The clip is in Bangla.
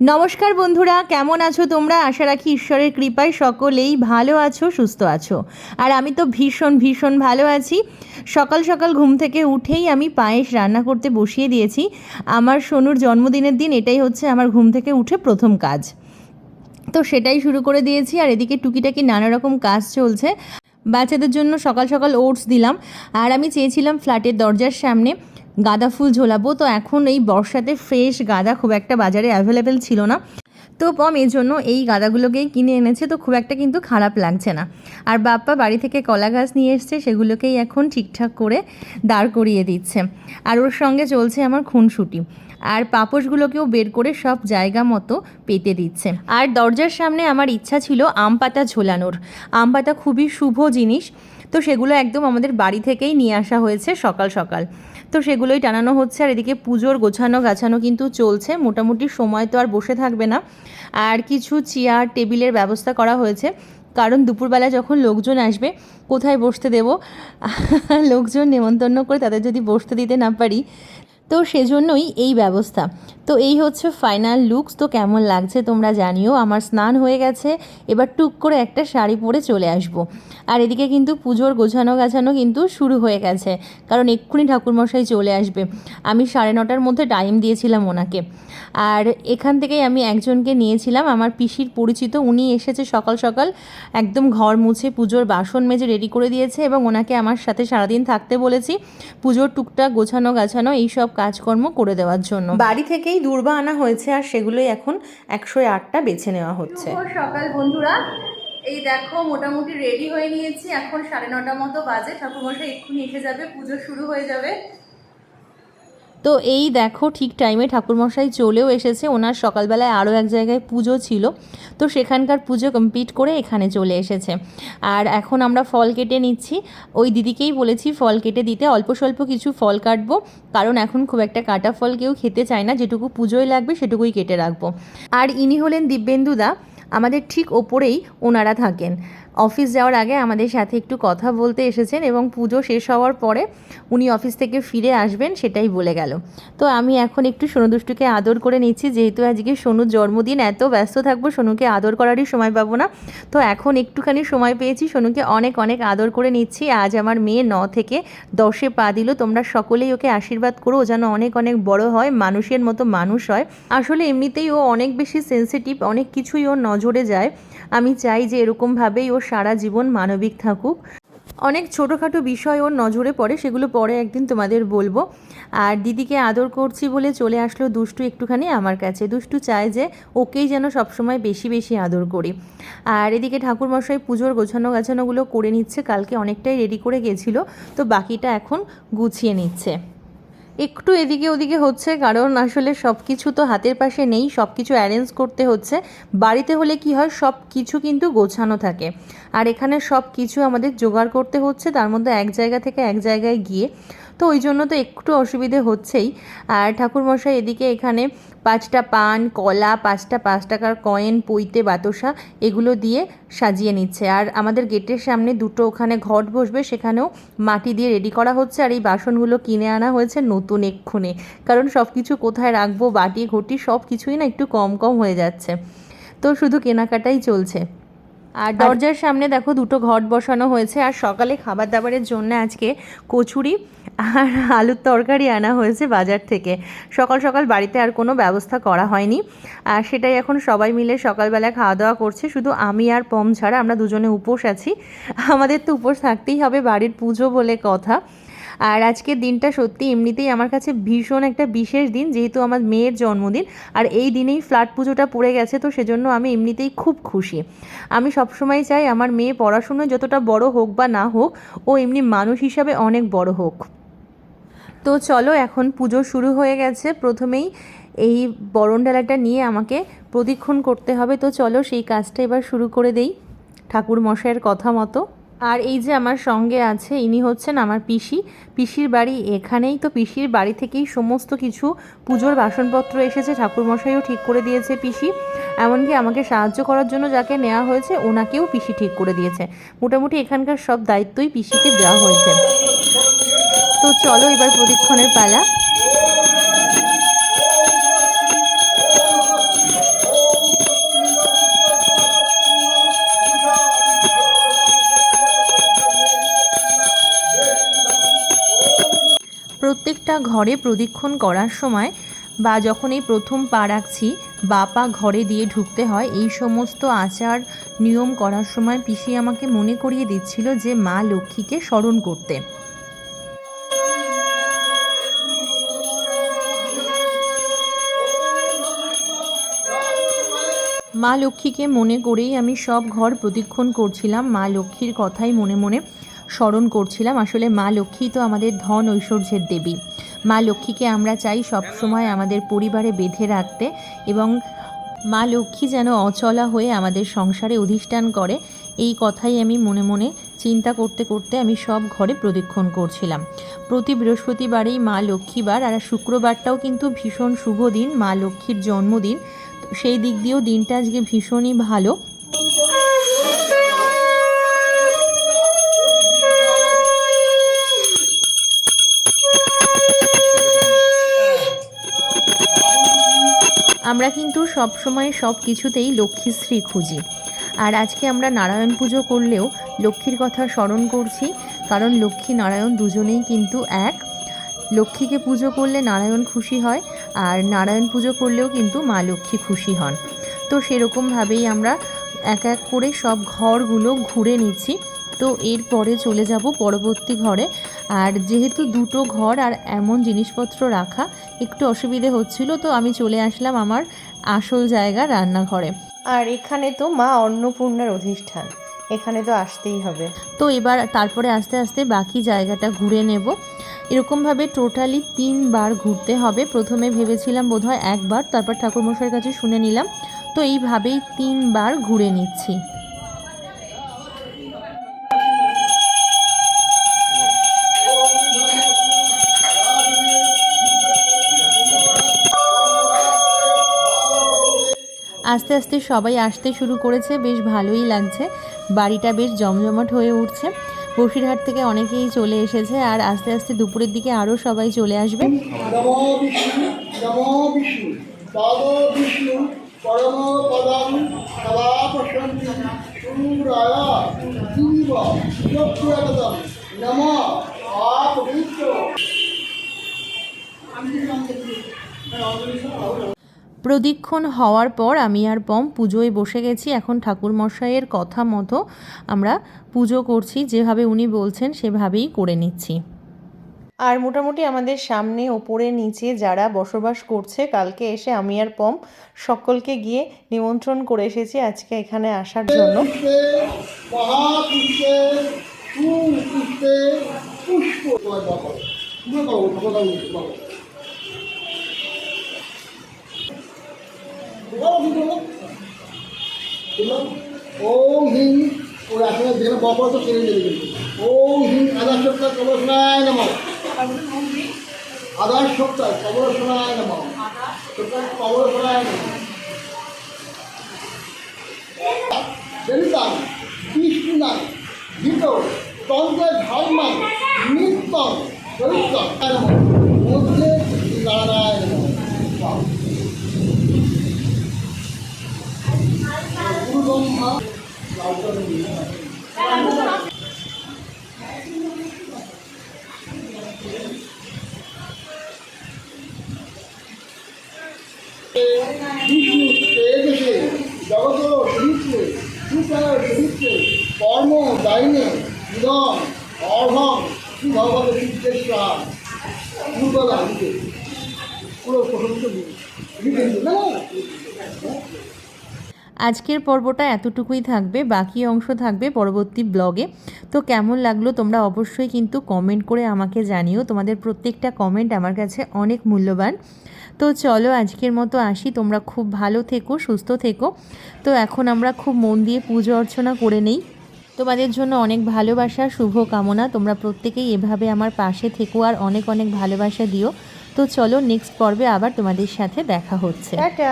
নমস্কার বন্ধুরা, কেমন আছো তোমরা? আশা রাখি ঈশ্বরের কৃপায় সকলেই ভালো আছো, সুস্থ আছো। আর আমি তো ভীষণ ভীষণ ভালো আছি। সকাল সকাল ঘুম থেকে উঠেই আমি পায়েস রান্না করতে বসিয়ে দিয়েছি। আমার সোনুর জন্মদিনের দিন এটাই হচ্ছে আমার ঘুম থেকে উঠে প্রথম কাজ। তো সেটাই শুরু করে দিয়েছি। আর এদিকে টুকিটাকি নানা রকম কাজ চলছে। বাচ্চাদের জন্য সকাল সকাল ওটস দিলাম। আর আমি চেয়েছিলাম ফ্ল্যাটের দরজার সামনে গাঁদা ফুল ঝোলাবো। তো এখন এই বর্ষাতে ফ্রেশ গাঁদা খুব একটা বাজারে অ্যাভেলেবেল ছিল না। তো পম এর জন্য এই গাঁদাগুলোকেই কিনে এনেছে। তো খুব একটা কিন্তু খারাপ লাগছে না। আর বাপ্পা বাড়ি থেকে কলা গাছ নিয়ে এসছে, সেগুলোকেই এখন ঠিকঠাক করে দাঁড় করিয়ে দিচ্ছে। আর ওর সঙ্গে চলছে আমার খুনসুটি। আর পাপোশগুলোকেও বের করে সব জায়গা মতো পেতে দিচ্ছে। আর দরজার সামনে আমার ইচ্ছা ছিল আম পাতা ঝোলানোর। আম পাতা খুবই শুভ জিনিস। তো সেগুলো একদম আমাদের বাড়ি থেকেই নিয়ে আসা হয়েছে সকাল সকাল। তো সেগুলোই টানানো হচ্ছে। আর এদিকে পুজোর গোছানো গাছানো কিন্তু চলছে। মোটামুটি সময় তো আর বসে থাকবে না। আর কিছু চেয়ার টেবিলের ব্যবস্থা করা হয়েছে, কারণ দুপুরবেলা যখন লোকজন আসবে কোথায় বসতে দেব? লোকজন নেমন্তন্ন করে তাদের যদি বসতে দিতে না পারি, তো সেজন্যই এই ব্যবস্থা। তো এই হচ্ছে ফাইনাল লুকস। তো কেমন লাগছে তোমরা জানিও। আমার স্নান হয়ে গেছে, এবার টুক করে একটা শাড়ি পরে চলে আসব। আর এদিকে কিন্তু পুজোর গোছানো গাছানো কিন্তু শুরু হয়ে গেছে, কারণ এক্ষুনি ঠাকুরমশাই চলে আসবে। আমি 9:30টার মধ্যে টাইম দিয়েছিলাম ওনাকে। আর এখান থেকেই আমি একজনকে নিয়েছিলাম, আমার পিসির পরিচিত। উনি এসেছে সকাল সকাল, একদম ঘর মুছে পুজোর বাসন মেজে রেডি করে দিয়েছে, এবং ওনাকে আমার সাথে সারাদিন থাকতে বলেছি পুজোর টুকটাক গোছানো গাছানো এইসব কাজকর্ম করে দেওয়ার জন্য। বাড়ি থেকেই দূর্বা আনা হয়েছে, আর সেগুলোই এখন 108টা বেছে নেওয়া হচ্ছে। সকাল বন্ধুরা, এই দেখো মোটামুটি রেডি হয়ে নিয়েছি। এখন 9:30 মতো বাজে। ঠাকুরমশাই এক্ষুনি এসে যাবে, পুজো শুরু হয়ে যাবে। তো এই দেখো ঠিক টাইমে ঠাকুরমশাই চলেও এসেছে। ওনার সকালবেলায় আরও এক জায়গায় পুজো ছিল, তো সেখানকার পুজো কমপ্লিট করে এখানে চলে এসেছে। আর এখন আমরা ফল কেটে নিচ্ছি। ওই দিদিকেই বলেছি ফল কেটে দিতে, অল্প স্বল্প কিছু ফল কাটবো, কারণ এখন খুব একটা কাটা ফল কেউ খেতে চায় না। যেটুকু পুজোয় লাগবে সেটুকুই কেটে রাখবো। আর ইনি হলেন দিব্যেন্দুদা, আমাদের ঠিক ওপরেই ওনারা থাকেন। অফিস যাওয়ার আগে আমাদের সাথে একটু কথা বলতে এসেছেন, এবং পুজো শেষ হওয়ার পরে উনি অফিস থেকে ফিরে আসবেন সেটাই বলে গেল। তো আমি এখন একটু সোনু দুষ্টুকে আদর করে নিচ্ছি, যেহেতু আজকে সোনুর জন্মদিন। এত ব্যস্ত থাকবো সোনুকে আদর করারই সময় পাবো না। তো এখন একটুখানি সময় পেয়েছি, সোনুকে অনেক অনেক আদর করে নিচ্ছি। আজ আমার মেয়ে 9 থেকে 10-এ পা দিল। তোমরা সকলেই ওকে আশীর্বাদ করো, ও যেন অনেক অনেক বড় হয়, মানুষের মতো মানুষ হয়। আসলে এমনিতেই ও অনেক বেশি সেন্সিটিভ, অনেক কিছুই ওর নজরে যায়। আমি চাই যে এরকমভাবেই ও সারা জীবন মানবিক থাকুক। অনেক ছোটোখাটো বিষয় ওর নজরে পড়ে, সেগুলো পরে একদিন তোমাদের বলবো। আর দিদিকে আদর করছি বলে চলে আসলো দুষ্টু একটুখানি আমার কাছে। দুষ্টু চায় যে ওকেই যেন সবসময় বেশি বেশি আদর করি। আর এদিকে ঠাকুরমশাই পুজোর গোছানো গাছানোগুলো করে নিচ্ছে। কালকে অনেকটাই রেডি করে গেছিলো, তো বাকিটা এখন গুছিয়ে নিচ্ছে। একটু এদিকে ওদিকে হচ্ছে, কারণ আসলে সব কিছু তো হাতের পাশে নেই, সব কিছু অ্যারেঞ্জ করতে হচ্ছে। বাড়িতে হলে কি হয়, সব কিছু কিন্তু গোছানো থাকে, আর এখানে সব কিছু আমাদের জোগাড় করতে হচ্ছে, তার মধ্যে এক জায়গা থেকে এক জায়গায় গিয়ে। তো ওই জন্য তো একটু অসুবিধে হচ্ছেই। আর ঠাকুরমশাই এদিকে এখানে 5টা পান, কলা, 5টা 5 টাকার কয়েন, পৈতে, বাতাসা এগুলো দিয়ে সাজিয়ে নিচ্ছে। আর আমাদের গেটের সামনে দুটো ওখানে ঘট বসবে, সেখানেও মাটি দিয়ে রেডি করা হচ্ছে। আর এই বাসনগুলো কিনে আনা হয়েছে নতুন এক্ষুনি, কারণ সব কিছু কোথায় রাখবো, বাটি ঘটি সব কিছুই না একটু কম কম হয়ে যাচ্ছে। তো শুধু কেনাকাটাই চলছে। আর দরজার সামনে দেখো দুটো ঘট বসানো হয়েছে। আর সকালে খাবার দাবারের জন্য আজকে কচুরি আর আলুর তরকারি আনা হয়েছে বাজার থেকে। সকাল সকাল বাড়িতে আর কোনো ব্যবস্থা করা হয়নি, আর সেটাই এখন সবাই মিলে সকালবেলা খাওয়া দাওয়া করছে। শুধু আমি আর পম ছাড়া, আমরা দুজনে উপোস আছি। আমাদের তো উপোস থাকতেই হবে, বাড়ির পুজো বলে কথা। আর আজকের দিনটা সত্যি এমনিতেই আমার কাছে ভীষণ একটা বিশেষ দিন, যেহেতু আমার মেয়ের জন্মদিন। আর এই দিনেই ফ্ল্যাট পুজোটা পড়ে গেছে, তো সেজন্য আমি এমনিতেই খুব খুশি। আমি সবসময় চাই আমার মেয়ে পড়াশুনোয় যতটা বড় হোক বা না হোক, ও এমনি মানুষ হিসাবে অনেক বড় হোক। তো চলো, এখন পুজো শুরু হয়ে গেছে। প্রথমেই এই বরণ ডালাটা নিয়ে আমাকে প্রদক্ষিণ করতে হবে। তো চলো সেই কাজটা এবার শুরু করে দেই ঠাকুর মশাইয়ের কথা মতো। আর এই যে আমার সঙ্গে আছে, ইনি হচ্ছেন আমার পিসি। পিসির বাড়ি এখানেই। তো পিসির বাড়ি থেকেই সমস্ত কিছু পুজোর বাসনপত্র এসেছে, ঠাকুরমশাইও ঠিক করে দিয়েছে পিসি। এমনকি আমাকে সাহায্য করার জন্য যাকে নেওয়া হয়েছে ওনাকেও পিসি ঠিক করে দিয়েছে। মোটামুটি এখানকার সব দায়িত্বই পিসিকে দেওয়া হয়েছে। তো চলো এবার প্রদক্ষিণের পালা। প্রত্যেকটা ঘরে প্রদক্ষিণ করার সময় বা যখন এই প্রথম পা রাখছি বা পা ঘরে দিয়ে ঢুকতে হয়, এই সমস্ত আচার নিয়ম করার সময় পিসি আমাকে মনে করিয়ে দিচ্ছিল যে মা লক্ষ্মীকে স্মরণ করতে। মা লক্ষ্মীকে মনে করেই আমি সব ঘর প্রদক্ষিণ করছিলাম, মা লক্ষ্মীর কথাই মনে মনে স্মরণ করছিলাম। আসলে মা লক্ষ্মী তো আমাদের ধন ঐশ্বর্যের দেবী। মা লক্ষ্মীকে আমরা চাই সবসময় আমাদের পরিবারে বেঁধে রাখতে, এবং মা লক্ষ্মী যেন অচলা হয়ে আমাদের সংসারে অধিষ্ঠান করে, এই কথাই আমি মনে মনে চিন্তা করতে করতে আমি সব ঘরে প্রদক্ষিণ করছিলাম। প্রতি বৃহস্পতিবারেই মা লক্ষ্মীবার, আর শুক্রবারটাও কিন্তু ভীষণ শুভ দিন, মা লক্ষ্মীর জন্মদিন। সেই দিক দিয়েও দিনটা আজকে ভীষণই ভালো। আমরা কিন্তু সবসময় সব কিছুতেই লক্ষ্মীশ্রী খুঁজি, আর আজকে আমরা নারায়ণ পুজো করলেও লক্ষ্মীর কথা স্মরণ করছি, কারণ লক্ষ্মী নারায়ণ দুজনেই কিন্তু এক। লক্ষ্মীকে পুজো করলে নারায়ণ খুশি হয়, আর নারায়ণ পুজো করলেও কিন্তু মা লক্ষ্মী খুশি হন। তো সেরকমভাবেই আমরা এক এক করে সব ঘরগুলো ঘুরে নিচ্ছি। তো এরপরে চলে যাব পরবর্তী ঘরে। আর যেহেতু দুটো ঘর আর এমন জিনিসপত্র রাখা একটু অসুবিধে হচ্ছিল, তো আমি চলে আসলাম আমার আসল জায়গা রান্নাঘরে। আর এখানে তো মা অন্নপূর্ণার অধিষ্ঠান, এখানে তো আসতেই হবে। তো এবার তারপরে আস্তে আস্তে বাকি জায়গাটা ঘুরে নেব। এরকমভাবে টোটালি 3 বার ঘুরতে হবে। প্রথমে ভেবেছিলাম বোধহয় একবার, তারপর ঠাকুরমশাইয়ের কাছে শুনে নিলাম। তো এইভাবেই 3 বার ঘুরে নিচ্ছি। আস্তে আস্তে সবাই আসতে শুরু করেছে, বেশ ভালোই লাগছে, বাড়িটা বেশ জমজমাট হয়ে উঠছে। বসিরহাট থেকে অনেকেই চলে এসেছে, আর আস্তে আস্তে দুপুরের দিকে আরও সবাই চলে আসবে। প্রদক্ষিণ হওয়ার পর আমি আর পম পুজোয় বসে গেছি। এখন ঠাকুরমশাইয়ের কথা মতো আমরা পুজো করছি, যেভাবে উনি বলছেন সেভাবেই করে নিচ্ছি। আর মোটামুটি আমাদের সামনে ওপরে নিচে যারা বসবাস করছে, কালকে এসে আমি আর পম সকলকে গিয়ে নিমন্ত্রণ করে এসেছি আজকে এখানে আসার জন্য। ওম হিং ওরা আসলে যেখানে বকর তো সেখানে চলে গেছে। ওম হিং আধার সপ্তাহ কবরসনায় নমঃ। আধার সপ্তাহ কবরসনায় নমঃ। কবরসনায় নমঃ। দেবিতাং কৃষ্ণাং গীত তন্ত্রের ধর্মাং নিত্যং পবিত্রং নমঃ। মধ্যে নারায়ণ নমঃ। গুরু ব্রহ্মা বিষ্ণু তেজসে জগত চরিত্রে সুচার চরিত্রে কর্ম দায়িনে নিধন অর্ধম সুভগত সিদ্ধেশ্বর পূর্বদা লিখে পুরো প্রশংসা লিখে না। আজকের পর্বটা এতটুকুই থাকবে, বাকি অংশ থাকবে পরবর্তী ব্লগে। তো কেমন লাগলো তোমরা অবশ্যই কিন্তু কমেন্ট করে আমাকে জানিও, তোমাদের প্রত্যেকটা কমেন্ট আমার কাছে অনেক মূল্যবান। তো চলো আজকের মতো আসি, তোমরা খুব ভালো থেকো, সুস্থ থেকো। তো এখন আমরা খুব মন দিয়ে পুজো অর্চনা করে নেই। তোমাদের জন্য অনেক ভালোবাসা, শুভ কামনা। তোমরা প্রত্যেকেই এভাবে আমার পাশে থেকো আর অনেক অনেক ভালোবাসা দিও। তো চলো নেক্সট পর্বে আবার তোমাদের সাথে দেখা হচ্ছে। টাটা।